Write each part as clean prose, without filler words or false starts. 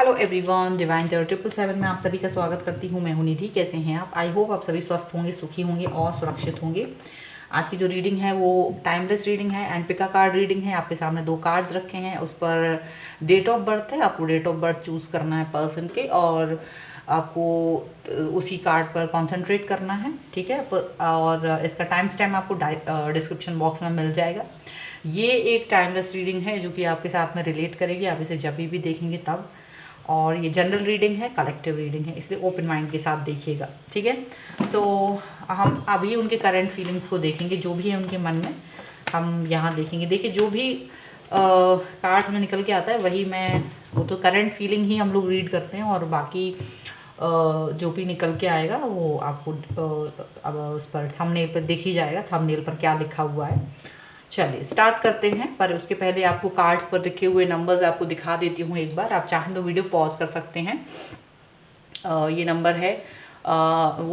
Hello everyone, divine terror 777 में आप सभी का स्वागत करती हूँ। मैं हूँ निधि। कैसे हैं आप? आई होप आप सभी स्वस्थ होंगे, सुखी होंगे और सुरक्षित होंगे। आज की जो रीडिंग है वो टाइमलेस रीडिंग है एंड पिका कार्ड रीडिंग है। आपके सामने दो कार्ड्स रखे हैं, उस पर डेट ऑफ बर्थ है। आपको डेट ऑफ बर्थ चूज़ करना है पर्सन के और आपको उसी कार्ड पर कंसंट्रेट करना है, ठीक है। और इसका टाइम स्टैम्प आपको डिस्क्रिप्शन बॉक्स में मिल जाएगा। ये एक टाइमलेस रीडिंग है जो कि आपके साथ में रिलेट करेगी, आप इसे जब भी देखेंगे तब। और ये जनरल रीडिंग है, कलेक्टिव रीडिंग है, इसलिए ओपन माइंड के साथ देखिएगा, ठीक है। सो हम अभी उनके करंट फीलिंग्स को देखेंगे, जो भी है उनके मन में हम यहाँ देखेंगे। देखिए, जो भी कार्ड्स में निकल के आता है वही वो तो करंट फीलिंग ही हम लोग रीड करते हैं, और बाकी जो भी निकल के आएगा वो आपको अब उस पर थंबनेल पर दिख ही जाएगा, थंबनेल पर क्या लिखा हुआ है। चलिए स्टार्ट करते हैं, पर उसके पहले आपको कार्ड पर लिखे हुए नंबर्स आपको दिखा देती हूँ एक बार। आप चाहें तो वीडियो पॉज कर सकते हैं। ये नंबर है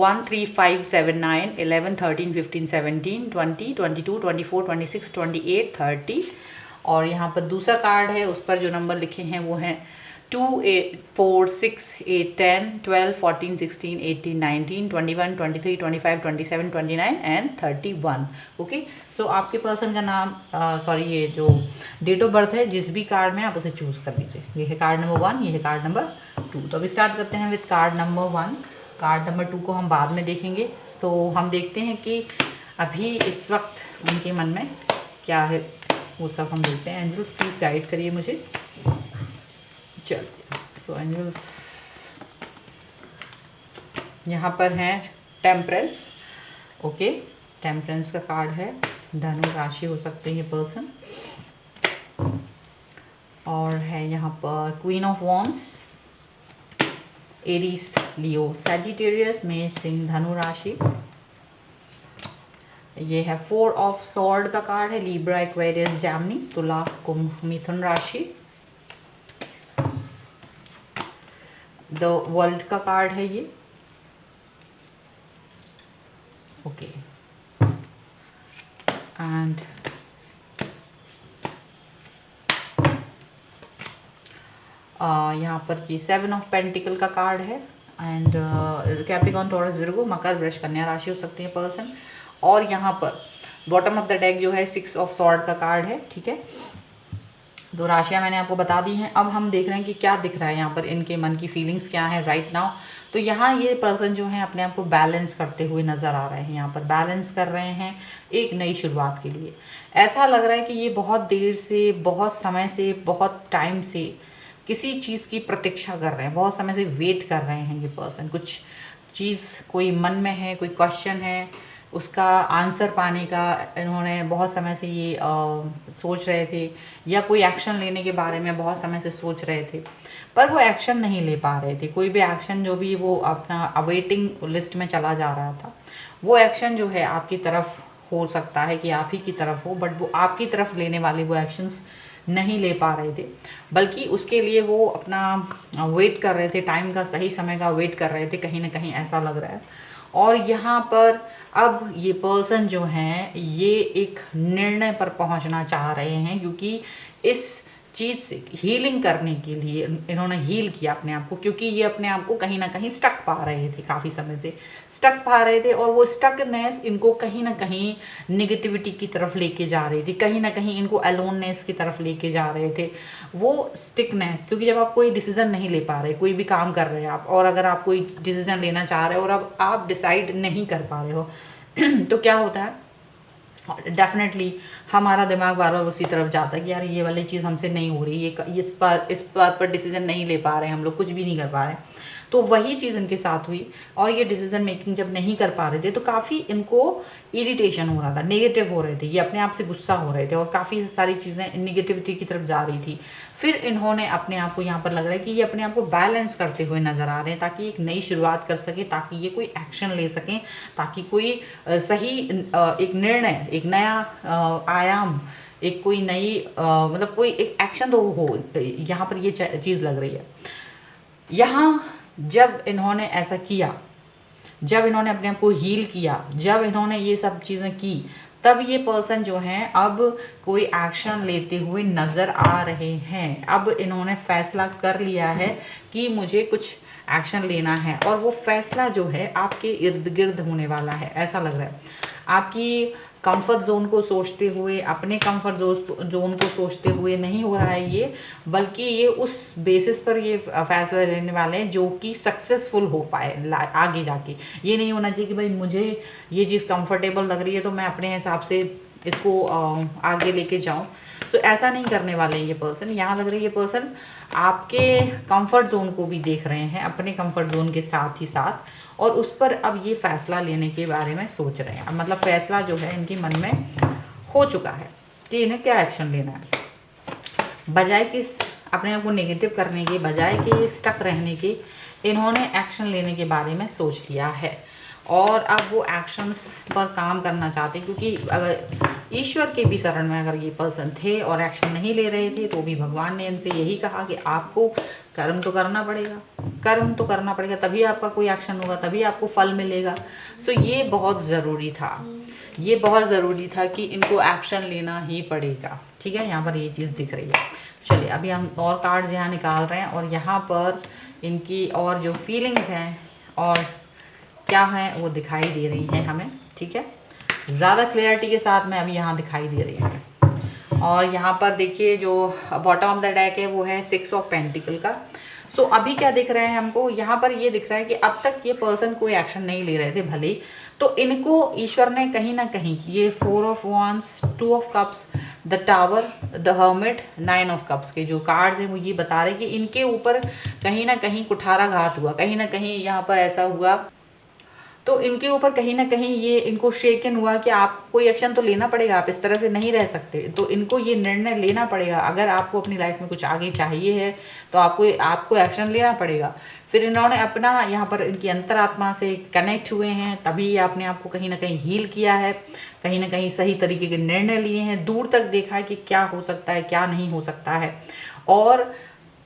1 3 5 7 9 11 13 15 17 20 22 24 26 28 30। और यहाँ पर दूसरा कार्ड है, उस पर जो नंबर लिखे हैं वो हैं 2 8 4 6 8 10 12 14 16 18 19 21 23 25 27 29 एंड 31। ओके, सो आपके पर्सन का नाम ये जो डेट ऑफ बर्थ है जिस भी कार्ड में आप उसे चूज़ कर लीजिए। ये है कार्ड नंबर 1, ये है कार्ड नंबर 2। तो अभी स्टार्ट करते हैं with card number 1। Card number 2 को हम बाद में देखेंगे। तो हम देखते हैं कि अभी इस वक्त उनके मन में क्या है, वो सब हम देखते हैं। एंजल्स प्लीज़ गाइड करिए मुझे। चलिए, सो एंजल्स यहाँ पर हैं टेम्परेंस। ओके, टेम्परेंस का कार्ड है। धनु राशि हो सकते हैं पर्सन। और है यहाँ पर queen of wands, Aries, Leo, Sagittarius, मेष, सिंह, धनु राशि। ये है 4 ऑफ सॉर्ड का कार्ड है। लिब्रा, एक्वेरियस, जैमिनी, तुला, कुंभ, मिथुन राशि। द वर्ल्ड का कार्ड है ये। ओके, एंड यहाँ पर ये 7 ऑफ पेंटिकल का कार्ड है। एंड कैप्रिकॉर्न, टॉरस, विर्गो, मकर, वृष, कन्या राशि हो सकती है पर्सन। और यहाँ पर बॉटम ऑफ द डेक जो है 6 ऑफ सॉर्ड का कार्ड है, ठीक है। दो राशियाँ मैंने आपको बता दी हैं। अब हम देख रहे हैं कि क्या दिख रहा है यहाँ पर, इनके मन की फीलिंग्स क्या है राइट नाउ। तो यहाँ ये पर्सन जो है अपने आप को बैलेंस करते हुए नज़र आ रहे हैं। यहाँ पर बैलेंस कर रहे हैं एक नई शुरुआत के लिए। ऐसा लग रहा है कि ये बहुत देर से, बहुत समय से, बहुत टाइम से किसी चीज़ की प्रतीक्षा कर रहे हैं, बहुत समय से वेट कर रहे हैं ये पर्सन। कुछ चीज़ कोई मन में है, कोई क्वेश्चन है, उसका आंसर पाने का इन्होंने बहुत समय से ये सोच रहे थे, या कोई एक्शन लेने के बारे में बहुत समय से सोच रहे थे, पर वो एक्शन नहीं ले पा रहे थे। कोई भी एक्शन जो भी वो अपना अवेटिंग लिस्ट में चला जा रहा था, वो एक्शन जो है आपकी तरफ हो सकता है कि आप ही की तरफ हो, बट वो आपकी तरफ लेने वाले वो एक्शंस नहीं ले पा रहे थे, बल्कि उसके लिए वो अपना वेट कर रहे थे, टाइम का, सही समय का वेट कर रहे थे, कहीं ना कहीं ऐसा लग रहा है। और यहाँ पर अब ये पर्सन जो हैं ये एक निर्णय पर पहुँचना चाह रहे हैं, क्योंकि इस चीज़ से हीलिंग करने के लिए इन्होंने हील किया अपने आप को, क्योंकि ये अपने आप को कहीं ना कहीं स्टक पा रहे थे, काफ़ी समय से स्टक पा रहे थे। और वो स्टकनेस इनको कहीं ना कहीं निगेटिविटी की तरफ लेके जा रही थी, कहीं ना कहीं इनको अलोननेस की तरफ लेके जा रहे थे वो स्टिकनेस। क्योंकि जब आप कोई डिसीज़न नहीं ले पा रहे, कोई भी काम कर रहे हैं आप, और अगर आप कोई डिसीज़न लेना चाह रहे हो और अब आप डिसाइड नहीं कर पा रहे हो तो क्या होता है, डेफिनेटली हमारा दिमाग बार बार उसी तरफ जाता है कि यार ये वाली चीज़ हमसे नहीं हो रही, ये इस बात पर डिसीजन नहीं ले पा रहे हैं हम लोग, कुछ भी नहीं कर पा रहे हैं। तो वही चीज़ इनके साथ हुई, और ये डिसीजन मेकिंग जब नहीं कर पा रहे थे तो काफ़ी इनको इरिटेशन हो रहा था, नेगेटिव हो रहे थे, ये अपने आप से गुस्सा हो रहे थे, और काफ़ी सारी चीज़ें नेगेटिविटी की तरफ जा रही थी। फिर इन्होंने अपने आप को, यहाँ पर लग रहा है कि ये अपने आप को बैलेंस करते हुए नज़र आ रहे हैं, ताकि एक नई शुरुआत कर सकें, ताकि ये कोई एक्शन ले सकें, ताकि कोई सही एक निर्णय, एक नया आयाम, एक कोई नई मतलब कोई एक एक्शन तो हो। यहाँ पर ये चीज़ लग रही है। यहाँ जब इन्होंने ऐसा किया, जब इन्होंने अपने आप को हील किया, जब इन्होंने ये सब चीज़ें की, तब ये पर्सन जो हैं अब कोई एक्शन लेते हुए नज़र आ रहे हैं। अब इन्होंने फैसला कर लिया है कि मुझे कुछ एक्शन लेना है, और वो फैसला जो है आपके इर्द गिर्द होने वाला है, ऐसा लग रहा है। आपकी कंफर्ट जोन को सोचते हुए, अपने कंफर्ट जोन को सोचते हुए नहीं हो रहा है ये, बल्कि ये उस बेसिस पर ये फैसला लेने वाले हैं जो कि सक्सेसफुल हो पाए आगे जाके। ये नहीं होना चाहिए कि भाई मुझे ये चीज़ कंफर्टेबल लग रही है तो मैं अपने हिसाब से इसको आगे लेके जाऊं। तो ऐसा नहीं करने वाले ये पर्सन। यहाँ लग रही है ये पर्सन आपके कंफर्ट जोन को भी देख रहे हैं, अपने कंफर्ट जोन के साथ ही साथ, और उस पर अब ये फैसला लेने के बारे में सोच रहे हैं। अब मतलब फैसला जो है इनके मन में हो चुका है कि इन्हें क्या एक्शन लेना है। बजाय कि अपने आप को नेगेटिव करने के, बजाय कि स्टक रहने के, इन्होंने एक्शन लेने के बारे में सोच लिया है, और अब वो एक्शंस पर काम करना चाहते हैं। क्योंकि अगर ईश्वर के भी शरण में अगर ये पर्सन थे और एक्शन नहीं ले रहे थे, तो भी भगवान ने इनसे यही कहा कि आपको कर्म तो करना पड़ेगा, कर्म तो करना पड़ेगा, तभी आपका कोई एक्शन होगा, तभी आपको फल मिलेगा। सो ये बहुत ज़रूरी था, ये बहुत ज़रूरी था कि इनको एक्शन लेना ही पड़ेगा। ठीक है, यहाँ पर ये चीज़ दिख रही है। चलिए अभी हम और कार्ड्स यहाँ निकाल रहे हैं, और यहाँ पर इनकी और जो फीलिंग्स हैं और क्या है वो दिखाई दे रही हैं हमें। ठीक है, ज़्यादा क्लियरिटी के साथ में अभी यहाँ दिखाई दे रही है। और यहाँ पर देखिए जो बॉटम ऑफ द डेक है वो है 6 ऑफ पेंटिकल का। सो अभी क्या दिख रहा है हमको, यहाँ पर ये दिख रहा है कि अब तक ये पर्सन कोई एक्शन नहीं ले रहे थे भले ही, तो इनको ईश्वर ने कहीं ना कहीं, ये 4 of wands, 2 of cups, the tower, the hermit, 9 of cups के जो कार्ड्स हैं वो ये बता रहे हैं कि इनके ऊपर कहीं ना कहीं कुठाराघात हुआ, कहीं ना कहीं यहाँ पर ऐसा हुआ, तो इनके ऊपर कहीं ना कहीं ये इनको शेकन हुआ कि आप कोई एक्शन तो लेना पड़ेगा, आप इस तरह से नहीं रह सकते। तो इनको ये निर्णय लेना पड़ेगा, अगर आपको अपनी लाइफ में कुछ आगे चाहिए है तो आपको एक्शन लेना पड़ेगा। फिर इन्होंने अपना यहाँ पर इनकी अंतरात्मा से कनेक्ट हुए हैं, तभी आपने आपको कहीं ना कहीं हील किया है, कहीं ना कहीं सही तरीके के निर्णय लिए हैं, दूर तक देखा है कि क्या हो सकता है क्या नहीं हो सकता है, और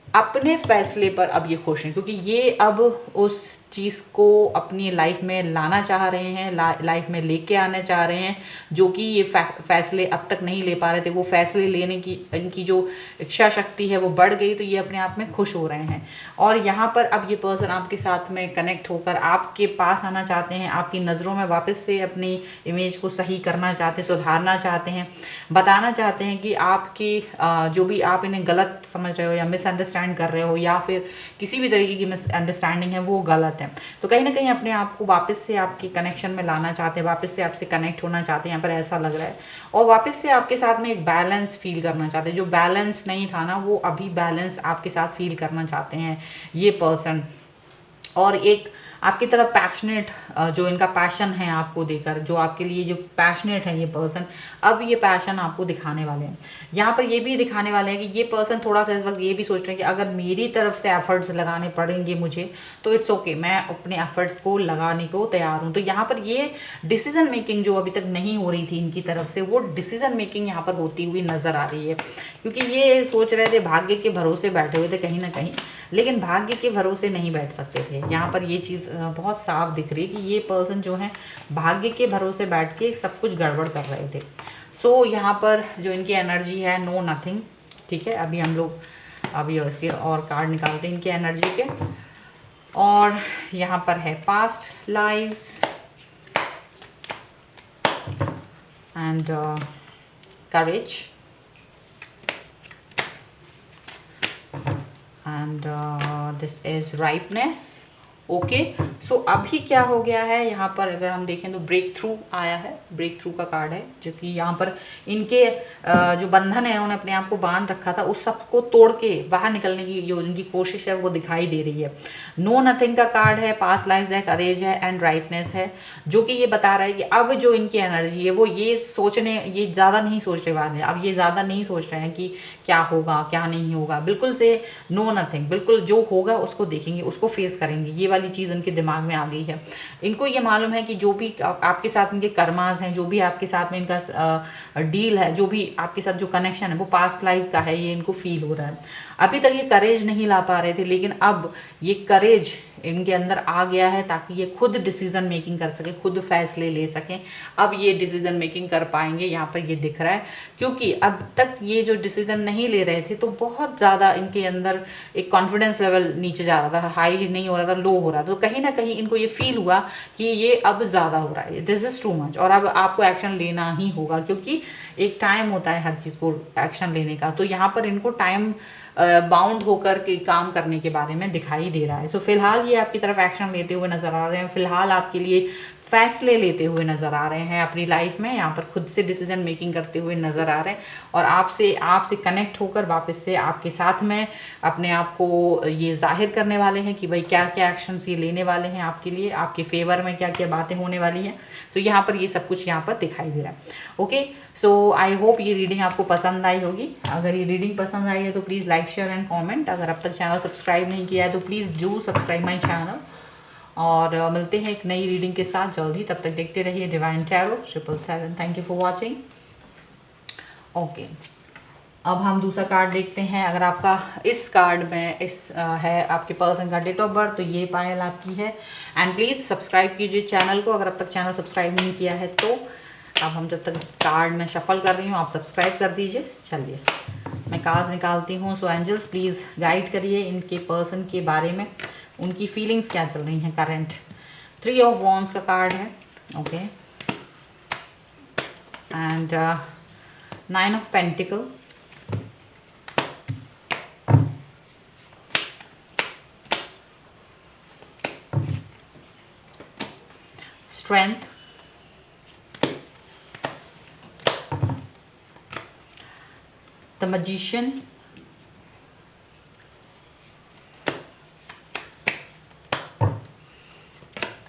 अपने फैसले पर अब ये खुश हैं, क्योंकि ये अब उस चीज़ को अपनी लाइफ में लाना चाह रहे हैं, लाइफ में लेके आना चाह रहे हैं, जो कि ये फैसले अब तक नहीं ले पा रहे थे। वो फैसले लेने की इनकी जो इच्छा शक्ति है वो बढ़ गई, तो ये अपने आप में खुश हो रहे हैं। और यहाँ पर अब ये पर्सन आपके साथ में कनेक्ट होकर आपके पास आना चाहते हैं, आपकी नज़रों में वापस से अपनी इमेज को सही करना चाहते हैं, सुधारना चाहते हैं, बताना चाहते हैं कि आपकी जो भी आप इन्हें गलत समझ रहे हो या मिसअंडरस्टैंड कर रहे हो, या फिर किसी भी तरीके की मिसअंडरस्टैंडिंग है वो गलत है। तो कहीं ना कहीं अपने आप को वापस से आपके कनेक्शन में लाना चाहते हैं, वापस से आपसे कनेक्ट होना चाहते हैं, यहाँ पर ऐसा लग रहा है, और वापस से आपके साथ में एक बैलेंस फील करना चाहते हैं। जो बैलेंस नहीं था ना, वो अभी बैलेंस आपके साथ फील करना चाहते हैं ये पर्सन। और एक आपकी तरफ पैशनेट, जो इनका पैशन है आपको देकर, जो आपके लिए जो पैशनेट है ये पर्सन, अब ये पैशन आपको दिखाने वाले हैं। यहाँ पर ये भी दिखाने वाले हैं कि ये पर्सन थोड़ा सा इस वक्त ये भी सोच रहे हैं कि अगर मेरी तरफ से एफर्ट्स लगाने पड़ेंगे मुझे तो इट्स ओके, मैं अपने एफर्ट्स को लगाने को तैयार हूँ। तो यहाँ पर ये डिसीजन मेकिंग जो अभी तक नहीं हो रही थी इनकी तरफ से, वो डिसीजन मेकिंग यहाँ पर होती हुई नज़र आ रही है, क्योंकि ये सोच रहे थे, भाग्य के भरोसे बैठे हुए थे कहीं ना कहीं, लेकिन भाग्य के भरोसे नहीं बैठ सकते थे। यहाँ पर ये चीज़ बहुत साफ दिख रही है कि ये पर्सन जो है भाग्य के भरोसे बैठ के सब कुछ गड़बड़ कर रहे थे। सो यहाँ पर जो इनकी एनर्जी है, नो नथिंग। ठीक है, अभी हम लोग अभी इसके और कार्ड निकालते हैं इनकी एनर्जी के। और यहाँ पर है past lives and courage and this is ripeness। Okay, so अभी क्या हो गया है यहाँ पर, अगर हम देखें तो ब्रेक थ्रू आया है, ब्रेक थ्रू का कार्ड है, जो कि यहाँ पर इनके जो बंधन है, उन्होंने अपने आप को बांध रखा था, उस सब को तोड़ के बाहर निकलने की जो उनकी कोशिश है वो दिखाई दे रही है। नो नथिंग का कार्ड है, पास्ट लाइव्स है, करेज है एंड राइटनेस है, जो कि ये बता रहा है कि अब जो इनकी एनर्जी है वो ये ज़्यादा नहीं सोचने वाले हैं। अब ये ज़्यादा नहीं सोच रहे हैं कि क्या होगा क्या नहीं होगा, बिल्कुल से नो नथिंग, बिल्कुल जो होगा उसको देखेंगे, उसको फेस करेंगे, ये वाली चीज़ उनके दिमाग में आ गई है। इनको ये मालूम है कि जो भी आपके साथ इनके कर्मास हैं, जो भी आपके साथ में इनका डील है, जो भी आपके साथ जो कनेक्शन है वो पास्ट लाइफ का है, ये इनको फील हो रहा है। अभी तक ये करेज नहीं ला पा रहे थे, लेकिन अब ये करेज इनके अंदर आ गया है ताकि ये खुद डिसीजन मेकिंग कर सके, खुद फैसले ले सकें। अब ये डिसीजन मेकिंग कर पाएंगे, यहाँ पर ये दिख रहा है। क्योंकि अब तक ये जो डिसीजन नहीं ले रहे थे तो बहुत ज़्यादा इनके अंदर एक कॉन्फिडेंस लेवल नीचे जा रहा था, हाई नहीं हो रहा था, लो हो रहा था। तो कहीं ना कहीं इनको ये फील हुआ कि ये अब ज़्यादा हो रहा है, दिस इज़ टू मच, और अब आपको एक्शन लेना ही होगा, क्योंकि एक टाइम होता है हर चीज़ को एक्शन लेने का। तो यहाँ पर इनको टाइम बाउंड होकर के काम करने के बारे में दिखाई दे रहा है। सो फिलहाल ये आपकी तरफ एक्शन लेते हुए नजर आ रहे हैं, फिलहाल आपके लिए फैसले लेते हुए नजर आ रहे हैं अपनी लाइफ में, यहाँ पर खुद से डिसीजन मेकिंग करते हुए नजर आ रहे हैं, और आपसे कनेक्ट होकर वापस से आपके साथ में अपने आप को ये जाहिर करने वाले हैं कि भाई क्या क्या एक्शंस ये लेने वाले हैं आपके लिए, आपके फेवर में क्या क्या बातें होने वाली हैं। तो यहाँ पर ये सब कुछ यहाँ पर दिखाई दे रहा है। ओके, सो आई होप ये रीडिंग आपको पसंद आई होगी। अगर ये रीडिंग पसंद आई है तो please like share and comment. अगर अब तक चैनल सब्सक्राइब नहीं किया है तो please do subscribe my channel, और मिलते हैं एक नई रीडिंग के साथ जल्द ही। तब तक देखते रहिए Divine Tarot 777। Thank you for watching. Okay, अब हम दूसरा कार्ड देखते हैं। अगर आपका इस कार्ड में है आपके पर्सन का डेट ऑफ बर्थ, तो ये पायल आपकी है। एंड प्लीज़ सब्सक्राइब कीजिए चैनल को अगर अब तक चैनल सब्सक्राइब नहीं किया है तो। अब हम जब तक कार्ड में शफल कर रही हूँ आप सब्सक्राइब कर दीजिए। चलिए मैं कार्ड्स निकालती हूँ। सो एंजल्स प्लीज़ गाइड करिए इनके पर्सन के बारे में, उनकी फीलिंग्स क्या चल रही हैं करंट। 3 ऑफ वॉन्ड्स का कार्ड है। Okay, and 9 of pentacle, strength, the magician,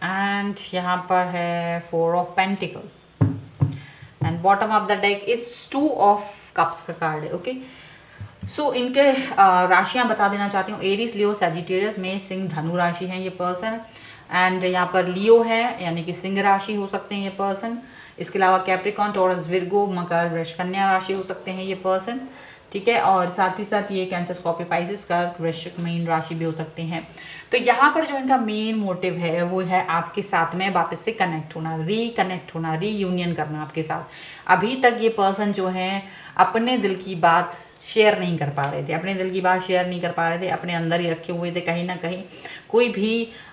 and यहाँ पर है 4 of pentacle, and bottom of the deck is 2 of cups का कार्ड है। ओके, सो इनके राशियाँ बता देना चाहती हूँ। एरीज, लियो, सैजिटेरियस में सिंह, धनु राशि है ये पर्सन। एंड यहाँ पर लियो है, यानी कि सिंह राशि हो सकते हैं ये पर्सन। इसके अलावा कैप्रिकॉन, टॉरस, विर्गो, मकर, वृष, कन्या राशि हो सकते हैं ये पर्सन। ठीक है, और साथ ही साथ ये कैंसर, स्कॉर्पियो, पाइसेस, कर्क, वृश्चिक, मीन राशि भी हो सकते हैं। तो यहाँ पर जो इनका मेन मोटिव है वो है आपके साथ में वापस से कनेक्ट होना, रिकनेक्ट होना, रीयूनियन करना आपके साथ। अभी तक ये पर्सन जो है अपने दिल की बात शेयर नहीं कर पा रहे थे, अपने दिल की बात शेयर नहीं कर पा रहे थे, अपने अंदर ही रखे हुए थे। कहीं ना कहीं कोई भी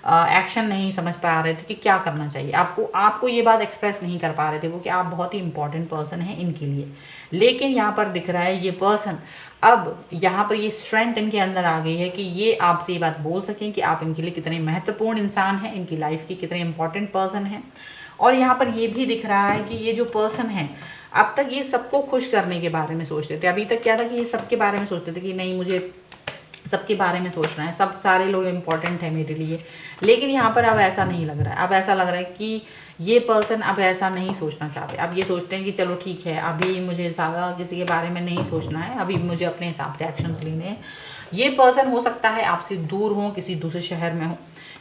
एक्शन नहीं समझ पा रहे थे कि क्या करना चाहिए। आपको ये बात एक्सप्रेस नहीं कर पा रहे थे वो कि आप बहुत ही इंपॉर्टेंट पर्सन हैं इनके लिए। लेकिन यहाँ पर दिख रहा है ये पर्सन, अब यहाँ पर ये स्ट्रेंथ इनके अंदर आ गई है कि ये आपसे ये बात बोल सकें कि आप इनके लिए कितने महत्वपूर्ण इंसान हैं, इनकी लाइफ के कितने इंपॉर्टेंट पर्सन हैं। और यहाँ पर ये भी दिख रहा है कि ये जो पर्सन है अब तक ये सबको खुश करने के बारे में सोचते थे। अभी तक क्या था कि ये सबके बारे में सोचते थे कि नहीं, मुझे सबके बारे में सोचना है, सब सारे लोग इम्पोर्टेंट है मेरे लिए। लेकिन यहाँ पर अब ऐसा नहीं लग रहा है। अब ऐसा लग रहा है कि ये पर्सन अब ऐसा नहीं सोचना चाहते। अब ये सोचते हैं कि चलो ठीक है, अभी मुझे ज़्यादा किसी के बारे में नहीं सोचना है, अभी मुझे अपने हिसाब से एक्शंस लेने हैं। ये पर्सन हो सकता है आपसे दूर हो, किसी दूसरे शहर में हो,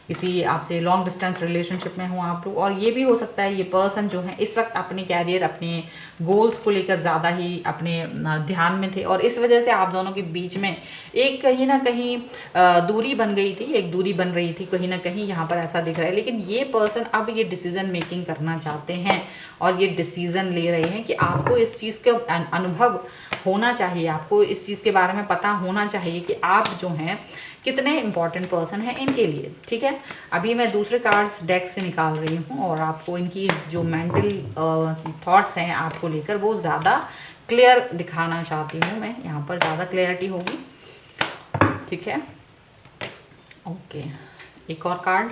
किसी आपसे लॉन्ग डिस्टेंस रिलेशनशिप में हो आप लोग। और ये भी हो सकता है ये पर्सन जो है इस वक्त अपने कैरियर, अपने गोल्स को लेकर ज़्यादा ही अपने ध्यान में थे, और इस वजह से आप दोनों के बीच में एक कहीं ना कहीं दूरी बन गई थी, एक दूरी बन रही थी कहीं ना कहीं, यहाँ पर ऐसा दिख रहा है। लेकिन ये पर्सन अब ये डिसीजन मेकिंग करना चाहते हैं और ये डिसीजन ले रहे हैं कि आपको इस चीज़ का अनुभव होना चाहिए, आपको इस चीज़ के बारे में पता होना चाहिए कि आप जो हैं कितने इंपॉर्टेंट पर्सन है इनके लिए। ठीक है, अभी मैं दूसरे कार्ड्स डेक से निकाल रही हूँ और आपको इनकी जो मेंटल थॉट्स हैं आपको लेकर वो ज़्यादा क्लियर दिखाना चाहती हूँ मैं, यहाँ पर ज़्यादा क्लियरिटी होगी। ठीक है, ओके, एक और कार्ड।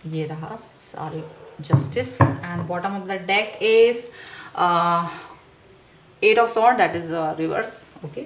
ये रहा, sorry, justice, and bottom of the deck is 8 of Swords, that is reverse. Okay,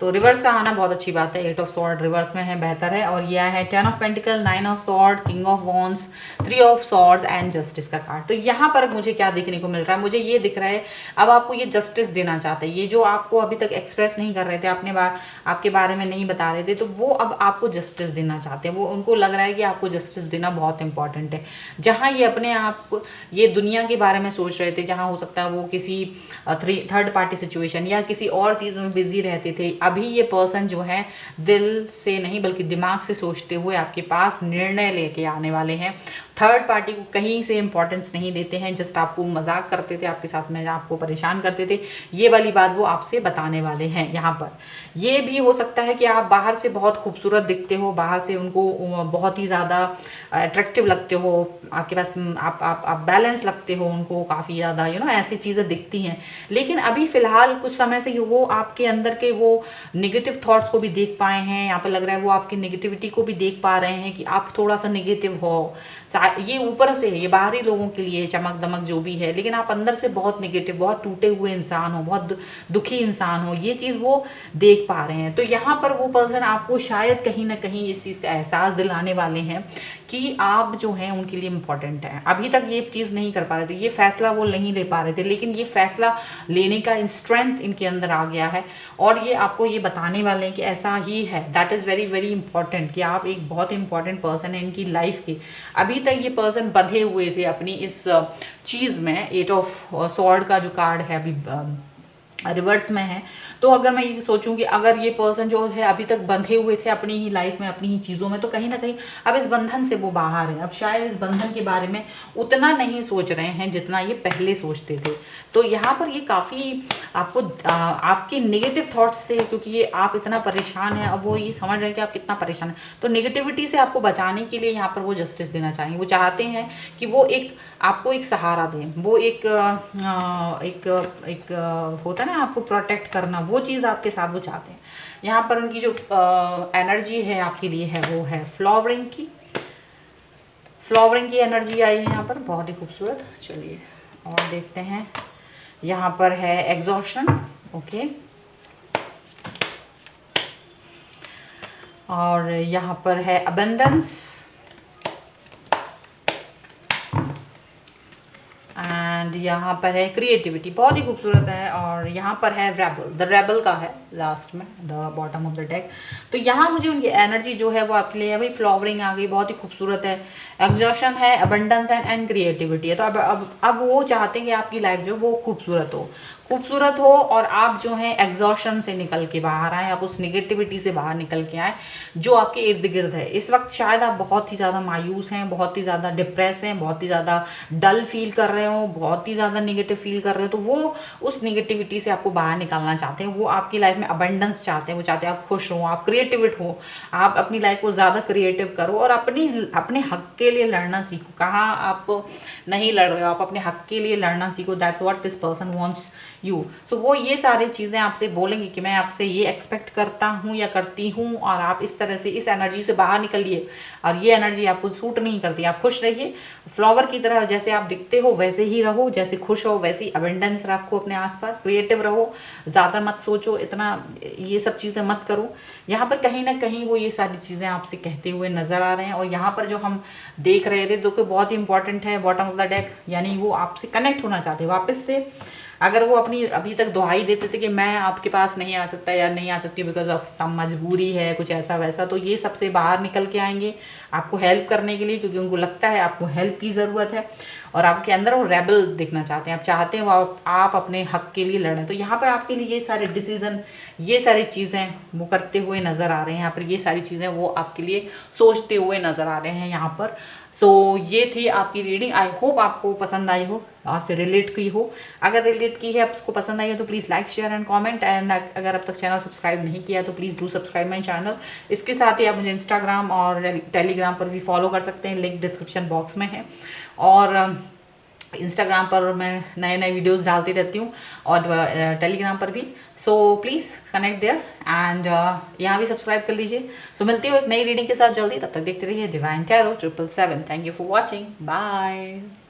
तो रिवर्स का आना बहुत अच्छी बात है, 8 ऑफ सॉर्ड रिवर्स में है, बेहतर है। और यह है 10 of pentacle, 9 of sword, king of wands, 3 of swords and justice का कार्ड। तो यहाँ पर मुझे क्या देखने को मिल रहा है, मुझे ये दिख रहा है अब आपको ये जस्टिस देना चाहते हैं। ये जो आपको अभी तक एक्सप्रेस नहीं कर रहे थे, आपके बारे में नहीं बता रहे थे, तो वो अब आपको जस्टिस देना चाहते हैं। वो उनको लग रहा है कि आपको जस्टिस देना बहुत इंपॉर्टेंट है। जहाँ ये अपने आप ये दुनिया के बारे में सोच रहे थे, जहाँ हो सकता है वो किसी थर्ड पार्टी सिचुएशन या किसी और चीज़ में बिजी रहते थे, अभी ये पर्सन जो है दिल से नहीं बल्कि दिमाग से सोचते हुए आपके पास निर्णय लेके आने वाले हैं। थर्ड पार्टी को कहीं से इंपॉर्टेंस नहीं देते हैं, जस्ट आपको मजाक करते थे, आपके साथ में आपको परेशान करते थे, ये वाली बात वो आपसे बताने वाले हैं। यहाँ पर ये भी हो सकता है कि आप बाहर से बहुत खूबसूरत दिखते हो, बाहर से उनको बहुत ही ज़्यादा अट्रैक्टिव लगते हो, आपके पास आप बैलेंस लगते हो उनको काफ़ी ज़्यादा, ऐसी चीज़ें दिखती हैं। लेकिन अभी फ़िलहाल कुछ समय से वो आपके अंदर के वो नेगेटिव थॉट्स को भी देख पाए हैं। यहाँ पर लग रहा है वो आपकी नेगेटिविटी को भी देख पा रहे हैं कि आप थोड़ा सा नेगेटिव हो। ये ऊपर से ये बाहरी लोगों के लिए चमक दमक जो भी है, लेकिन आप अंदर से बहुत नेगेटिव, बहुत टूटे हुए इंसान हो, बहुत दुखी इंसान हो, ये चीज़ वो देख पा रहे हैं। तो यहाँ पर वो पर्सन आपको शायद कहीं ना कहीं इस चीज़ का एहसास दिलाने वाले हैं कि आप जो हैं उनके लिए इम्पोर्टेंट हैं। अभी तक ये चीज़ नहीं कर पा रहे थे, ये फैसला वो नहीं ले पा रहे थे, लेकिन ये फैसला लेने का स्ट्रेंथ इनके अंदर आ गया है और ये आपको ये बताने वाले हैं कि ऐसा ही है। That is very very important कि आप एक बहुत इंपॉर्टेंट पर्सन है इनकी लाइफ के। अभी तक ये पर्सन बंधे हुए थे अपनी इस चीज़ में। 8 ऑफ सॉर्ड का जो कार्ड है अभी रिवर्स में है। तो अगर मैं ये सोचूं कि अगर ये पर्सन जो है अभी तक बंधे हुए थे अपनी ही लाइफ में, अपनी ही चीज़ों में, तो कहीं ना कहीं अब इस बंधन से वो बाहर है। अब शायद इस बंधन के बारे में उतना नहीं सोच रहे हैं जितना ये पहले सोचते थे। तो यहाँ पर ये काफ़ी आपको आपकी नेगेटिव थॉट्स से, क्योंकि ये आप इतना परेशान हैं, अब वो ये समझ रहे हैं कि आप कितना परेशान हैं, तो नेगेटिविटी से आपको बचाने के लिए यहाँ पर वो जस्टिस देना चाहेंगे। वो चाहते हैं कि वो आपको एक सहारा दें, वो एक होता है ना आपको प्रोटेक्ट करना, वो चीज़ आपके साथ वो चाहते हैं। यहाँ पर उनकी जो एनर्जी है आपके लिए है वो है फ्लावरिंग की एनर्जी आई है यहाँ पर, बहुत ही खूबसूरत। चलिए और देखते हैं। यहाँ पर है एग्जॉशन, ओके, और यहाँ पर है अबंडेंस एंड यहाँ पर है क्रिएटिविटी, बहुत ही खूबसूरत है। और यहाँ पर है रेबल, द रेबल का है लास्ट में, the bottom of the deck. तो यहाँ मुझे उनकी एनर्जी जो है वो आपके लिए भाई फ्लावरिंग आ गई, बहुत ही खूबसूरत है। एग्जॉशन है, अबंडेंस एंड क्रिएटिविटी है। तो अब वो चाहते हैं कि आपकी लाइफ जो वो खूबसूरत हो और आप जो है एग्जॉशन से निकल के बाहर आए, आप उस निगेटिविटी से बाहर निकल के आए जो आपके इर्द गिर्द है। इस वक्त शायद आप बहुत ही ज़्यादा मायूस हैं, बहुत ही ज़्यादा डिप्रेस हैं, बहुत ही ज़्यादा डल फील कर रहे हो, बहुत ही ज़्यादा नेगेटिव फील कर रहे हो। तो वो उस नेगेटिविटी से आपको बाहर निकालना चाहते हैं। वो आपकी लाइफ में अबंडेंस चाहते हैं, वो चाहते हैं आप खुश हो, आप क्रिएटिव हो, आप अपनी लाइफ को ज़्यादा क्रिएटिव करो और अपने हक के लिए लड़ना सीखो। कहाँ आप नहीं लड़ रहे हो, आप अपने हक के लिए लड़ना सीखो। That's what this person wants you. So वो ये सारी चीज़ें आपसे बोलेंगे कि मैं आपसे ये एक्सपेक्ट करता हूँ या करती हूँ, और आप इस तरह से इस एनर्जी से बाहर निकलिए और ये एनर्जी आपको सूट नहीं करती। आप खुश रहिए, फ्लावर की तरह जैसे आप दिखते हो वैसे ही रहो, जैसे खुश हो वैसे ही अबंडेंस रखो अपने आसपास, क्रिएटिव रहो, ज़्यादा मत सोचो, इतना ये सब चीज़ें मत करो। यहाँ पर कहीं ना कहीं वो ये सारी चीज़ें आपसे कहते हुए नज़र आ रहे हैं। और यहाँ पर जो हम देख रहे थे जो कि बहुत ही इंपॉर्टेंट है, बॉटम ऑफ द डेक, यानी वो आपसे कनेक्ट होना चाहते हैं वापस से। अगर वो अपनी अभी तक दुहाई देते थे कि मैं आपके पास नहीं आ सकता या नहीं आ सकती बिकॉज ऑफ सम मजबूरी है, कुछ ऐसा वैसा, तो ये सबसे बाहर निकल के आएंगे आपको हेल्प करने के लिए, क्योंकि उनको लगता है आपको हेल्प की ज़रूरत है और आपके अंदर वो रेबल दिखना चाहते हैं। आप चाहते हैं वो आप अपने हक के लिए लड़ें। तो यहाँ पर आपके लिए ये सारे डिसीज़न, ये सारी चीज़ें वो करते हुए नज़र आ रहे हैं। यहाँ पर ये सारी चीज़ें वो आपके लिए सोचते हुए नज़र आ रहे हैं यहाँ पर। सो ये थी आपकी रीडिंग। आई होप आपको पसंद आई हो, आपसे रिलेट की हो। अगर रिलेट की है, आपको पसंद आई हो तो please like share and comment. And अगर अब तक चैनल सब्सक्राइब नहीं किया तो please do subscribe my channel. इसके साथ ही आप मुझे इंस्टाग्राम और टेलीग्राम पर भी फॉलो कर सकते हैं, लिंक डिस्क्रिप्शन बॉक्स में है। और इंस्टाग्राम पर मैं नए नए वीडियोस डालती रहती हूँ और टेलीग्राम पर भी। So please connect there and यहाँ भी सब्सक्राइब कर लीजिए। सो मिलती हूँ एक नई रीडिंग के साथ जल्दी, तब तक देखते रहिए Divine Tarot 777। Thank you for watching, bye.